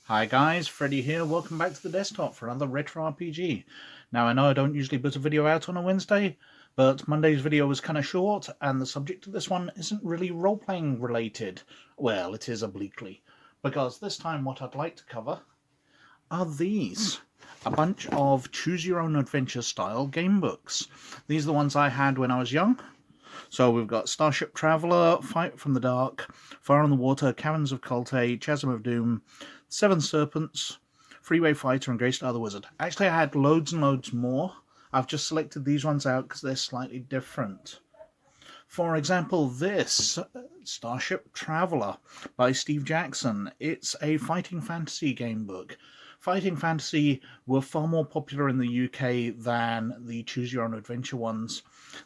Hi guys, Freddy here. Welcome back to the desktop for another retro RPG. Now I know I don't usually put a video out on a Wednesday, but Monday's video was kind of short, and the subject of this one isn't really role-playing related. Well, it is obliquely, because this time what I'd like to cover are these. A bunch of choose-your-own-adventure style game books. These are the ones I had when I was young. So we've got Starship Traveller, Fight from the Dark, Fire on the Water, Caverns of Culte, Chasm of Doom, Seven Serpents, Freeway Fighter, and Grey Star the Wizard. Actually, I had loads and loads more. I've just selected these ones out because they're slightly different. For example, this, Starship Traveller by Steve Jackson. It's a fighting fantasy game book. Fighting fantasy were far more popular in the UK than the choose-your-own-adventure ones.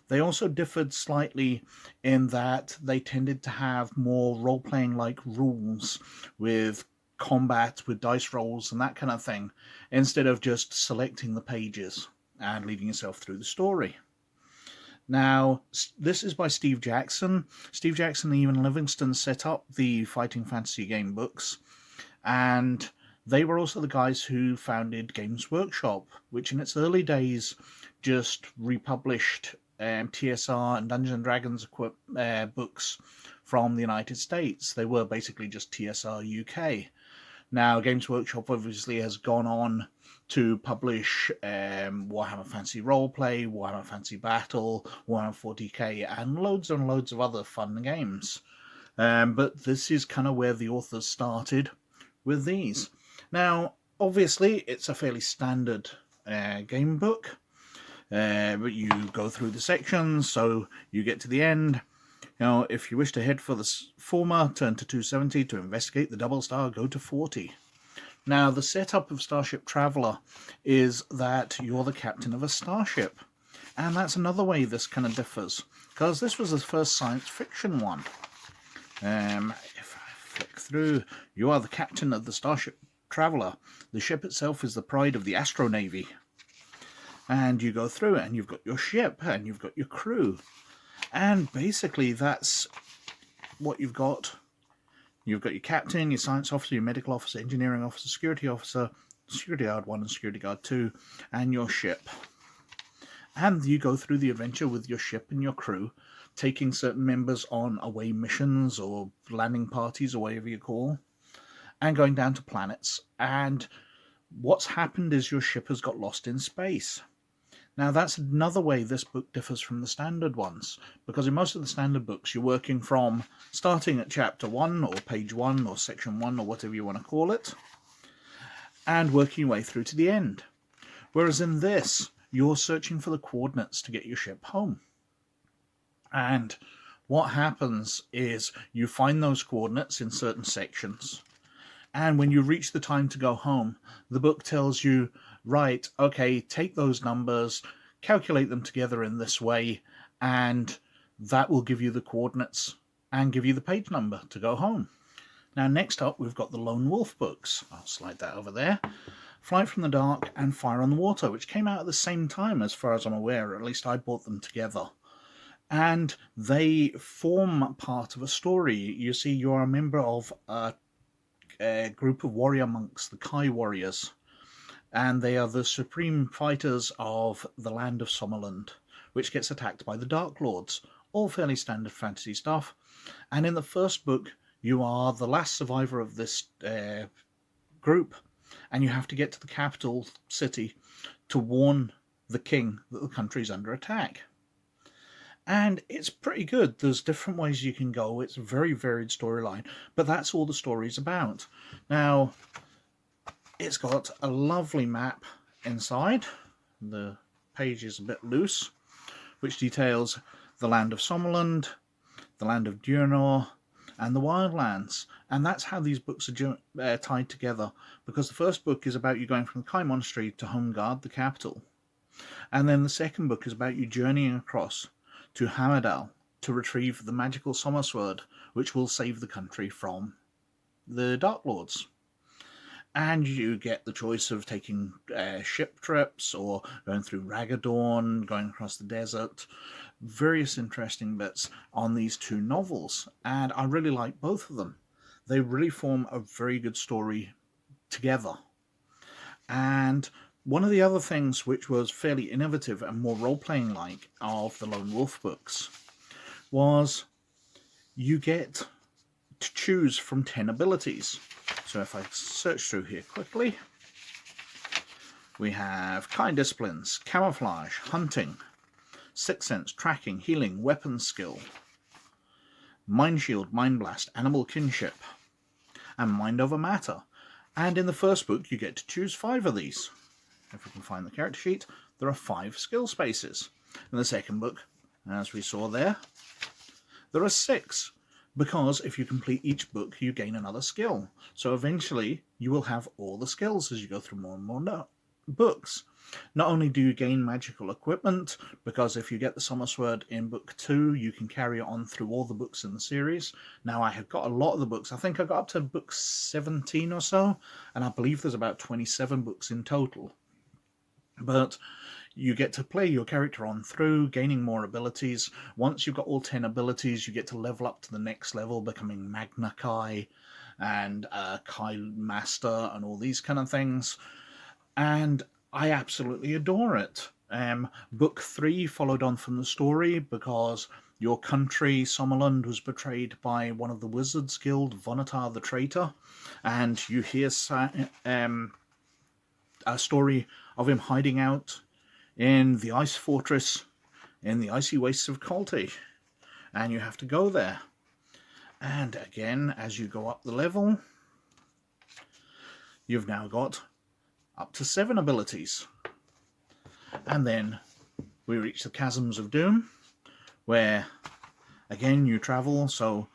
They also differed slightly in that they tended to have more role-playing-like rules with combat, with dice rolls and that kind of thing, instead of just selecting the pages and leading yourself through the story. Now, this is by Steve Jackson. Steve Jackson and Ian Livingston set up the Fighting Fantasy game books, and they were also the guys who founded Games Workshop, which in its early days just republished TSR and Dungeons & Dragons books from the United States. They were basically just TSR UK. Now, Games Workshop obviously has gone on to publish Warhammer Fantasy Roleplay, Warhammer Fantasy Battle, Warhammer 40k, and loads of other fun games. But this is kind of where the authors started with these. Now, obviously, it's a fairly standard game book, but you go through the sections, so you get to the end. Now, if you wish to head for the former, turn to 270. To investigate the double star, go to 40. Now, the setup of Starship Traveller is that you're the captain of a starship. And that's another way this kind of differs, because this was the first science fiction one. If I flick through, you are the captain of the Starship Traveller. The ship itself is the pride of the Astro Navy. And you go through it, and you've got your ship, and you've got your crew. And basically, that's what you've got. You've got your captain, your science officer, your medical officer, engineering officer, security guard 1 and security guard 2, and your ship. And you go through the adventure with your ship and your crew, taking certain members on away missions or landing parties or whatever you call, and going down to planets. And what's happened is your ship has got lost in space. Now, that's another way this book differs from the standard ones, because in most of the standard books, you're working from starting at chapter 1 or page 1 or section 1 or whatever you want to call it, and working your way through to the end. Whereas in this, you're searching for the coordinates to get your ship home. And what happens is you find those coordinates in certain sections, and when you reach the time to go home, the book tells you, right, okay, take those numbers, calculate them together in this way, and that will give you the coordinates and give you the page number to go home. Now, next up, we've got the Lone Wolf books. I'll slide that over there. Flight from the Dark and Fire on the Water, which came out at the same time, as far as I'm aware. At least I bought them together. And they form part of a story. You see, you're a member of a group of warrior monks, the Kai Warriors, and they are the supreme fighters of the land of Sommerland, which gets attacked by the Dark Lords. All fairly standard fantasy stuff. And in the first book, you are the last survivor of this group, and you have to get to the capital city to warn the king that the country's under attack. And it's pretty good. There's different ways you can go. It's a very varied storyline, but that's all the story's about. Now, it's got a lovely map inside. The page is a bit loose, which details the land of Sommerland, the land of Durnor, and the Wildlands. And that's how these books are tied together, because the first book is about you going from the Kai Monastery to Homeguard, the capital. And then the second book is about you journeying across to Hammerdal to retrieve the magical Summer Sword, which will save the country from the Dark Lords. And you get the choice of taking ship trips or going through Raggadorn, going across the desert, various interesting bits on these two novels, and I really like both of them. They really form a very good story together. And one of the other things which was fairly innovative and more role-playing like of the Lone Wolf books was you get to choose from 10 abilities. So if I search through here quickly, we have kind disciplines, camouflage, hunting, sixth sense, tracking, healing, weapon skill, mind shield, mind blast, animal kinship, and mind over matter. And in the first book you get to choose 5 of these. If we can find the character sheet, there are 5 skill spaces. In the second book, as we saw there are 6, because if you complete each book you gain another skill. So eventually you will have all the skills as you go through more and more books. Not only do you gain magical equipment, because if you get the Summer Sword in book 2 you can carry it on through all the books in the series. Now I have got a lot of the books. I think I got up to book 17 or so, and I believe there's about 27 books in total. But you get to play your character on through, gaining more abilities. Once you've got all 10 abilities, you get to level up to the next level, becoming Magna Kai and Kai Master and all these kind of things. And I absolutely adore it. Book 3 followed on from the story because your country, Sommerland, was betrayed by one of the Wizards Guild, Vonatar the Traitor, and you hear a story of him hiding out in the ice fortress in the icy wastes of Kalti, and you have to go there. And again, as you go up the level, you've now got up to 7 abilities. And then we reach the Chasms of Doom, where again you travel. So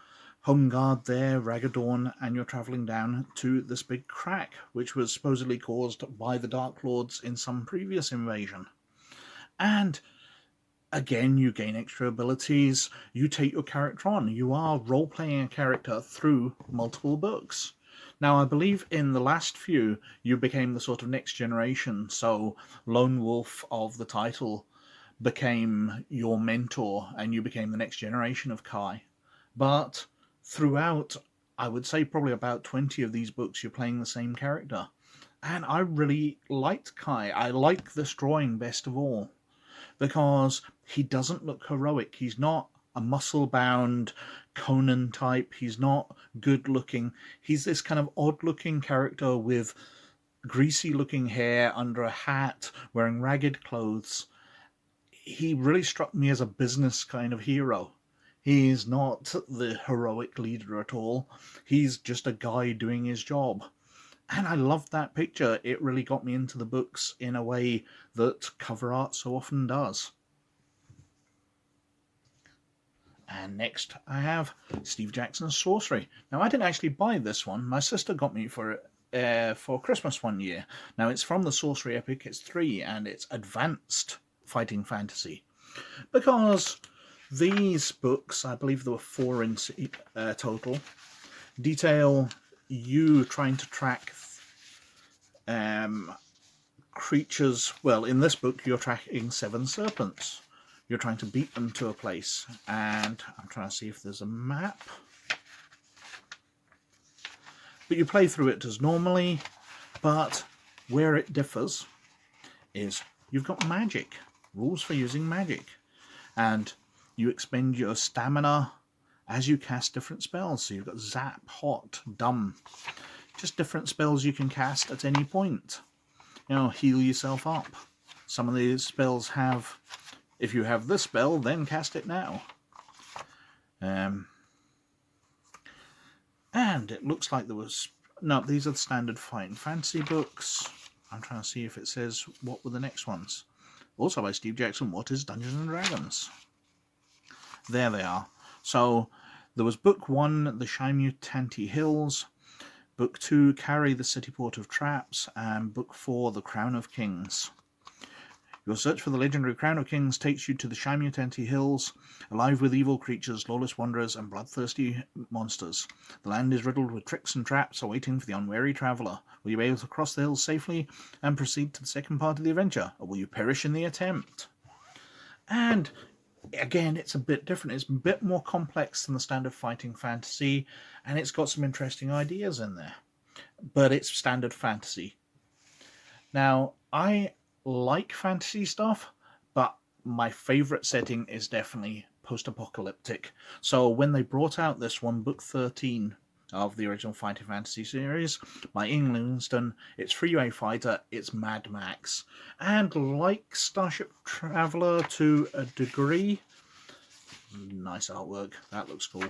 Home Guard there, Ragaddorn, and you're travelling down to this big crack, which was supposedly caused by the Dark Lords in some previous invasion. And again, you gain extra abilities, you take your character on, you are role-playing a character through multiple books. Now, I believe in the last few, you became the sort of next generation, so Lone Wolf of the title became your mentor, and you became the next generation of Kai. But throughout, I would say probably about 20 of these books, you're playing the same character. And I really liked Kai. I like this drawing best of all, because he doesn't look heroic. He's not a muscle-bound Conan type. He's not good-looking. He's this kind of odd-looking character with greasy-looking hair under a hat, wearing ragged clothes. He really struck me as a business kind of hero. He's not the heroic leader at all. He's just a guy doing his job. And I loved that picture. It really got me into the books in a way that cover art so often does. And next I have Steve Jackson's Sorcery. Now, I didn't actually buy this one. My sister got me for Christmas one year. Now, it's from the Sorcery Epic. It's 3, and it's advanced fighting fantasy. Because these books, I believe there were 4 in total, detail you trying to track creatures. Well, in this book you're tracking 7 serpents. You're trying to beat them to a place, and I'm trying to see if there's a map. But you play through it as normally, but where it differs is you've got magic, rules for using magic, and you expend your stamina as you cast different spells. So you've got Zap, Hot, Dumb, just different spells you can cast at any point. You know, heal yourself up. Some of these spells have, if you have this spell, then cast it now. And it looks like there was, no, these are the standard Fighting Fantasy books. I'm trying to see if it says what were the next ones. Also by Steve Jackson, what is Dungeons and Dragons? There they are. So there was book 1, The Shy Mutanti Hills, book 2, Carry the City Port of Traps, and book 4, The Crown of Kings. Your search for the legendary Crown of Kings takes you to the Shy Mutanti Hills, alive with evil creatures, lawless wanderers, and bloodthirsty monsters. The land is riddled with tricks and traps awaiting for the unwary traveller. Will you be able to cross the hills safely and proceed to the second part of the adventure, or will you perish in the attempt? And again, it's a bit different. It's a bit more complex than the standard fighting fantasy, and it's got some interesting ideas in there. But it's standard fantasy. Now, I like fantasy stuff, but my favorite setting is definitely post-apocalyptic. So when they brought out this one, book 13 of the original Fighting Fantasy series by Ian Livingstone, it's Freeway Fighter, it's Mad Max. And like Starship Traveller to a degree, nice artwork, that looks cool.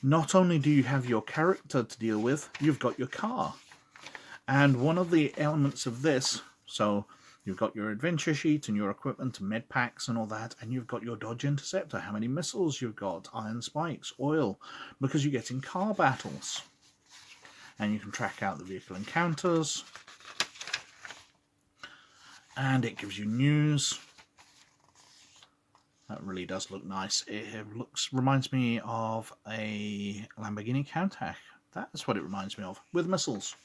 Not only do you have your character to deal with, you've got your car. And one of the elements of this, so you've got your adventure sheet and your equipment and med packs and all that, and you've got your dodge interceptor, how many missiles you've got, iron spikes, oil, because you get in car battles. And you can track out the vehicle encounters. And it gives you news. That really does look nice. It reminds me of a Lamborghini Countach. That's what it reminds me of, with missiles.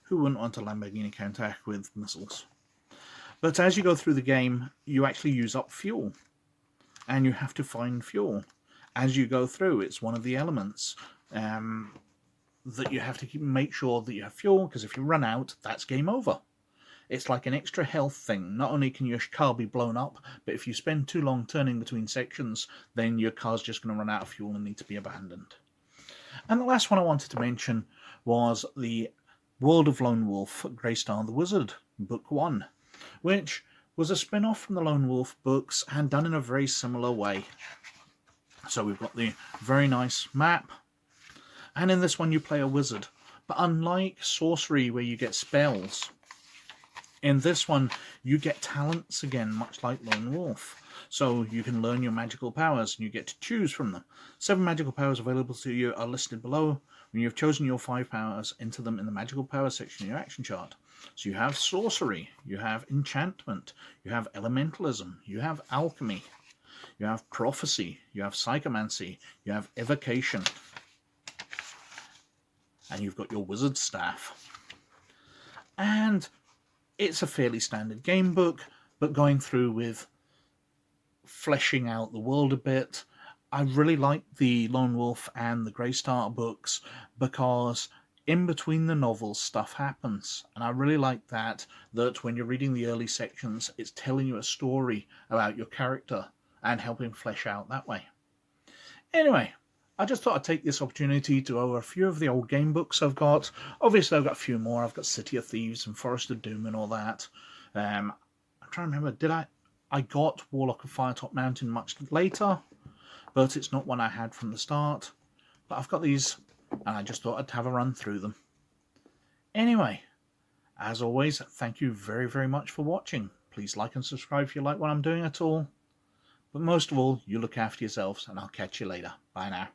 Who wouldn't want a Lamborghini Countach with missiles? But as you go through the game, you actually use up fuel. And you have to find fuel. As you go through, it's one of the elements that you have to make sure that you have fuel, because if you run out, that's game over. It's like an extra health thing. Not only can your car be blown up, but if you spend too long turning between sections, then your car's just going to run out of fuel and need to be abandoned. And the last one I wanted to mention was the World of Lone Wolf, Greystar the Wizard, Book 1, which was a spin-off from the Lone Wolf books and done in a very similar way. So we've got the very nice map, and in this one you play a wizard. But unlike Sorcery, where you get spells, in this one, you get talents again, much like Lone Wolf. So you can learn your magical powers, and you get to choose from them. 7 magical powers available to you are listed below. When you've chosen your 5 powers, enter them in the magical power section of your action chart. So you have sorcery, you have enchantment, you have elementalism, you have alchemy, you have prophecy, you have psychomancy, you have evocation, and you've got your wizard staff. And it's a fairly standard game book, but going through with fleshing out the world a bit. I really like the Lone Wolf and the Greystar books because in between the novels stuff happens, and I really like that when you're reading the early sections, it's telling you a story about your character and helping flesh out that way. Anyway, I just thought I'd take this opportunity to go over a few of the old game books I've got. Obviously, I've got a few more. I've got City of Thieves and Forest of Doom and all that. I'm trying to remember, I got Warlock of Firetop Mountain much later, but it's not one I had from the start. But I've got these, and I just thought I'd have a run through them. Anyway, as always, thank you very, very much for watching. Please like and subscribe if you like what I'm doing at all. But most of all, you look after yourselves, and I'll catch you later. Bye now.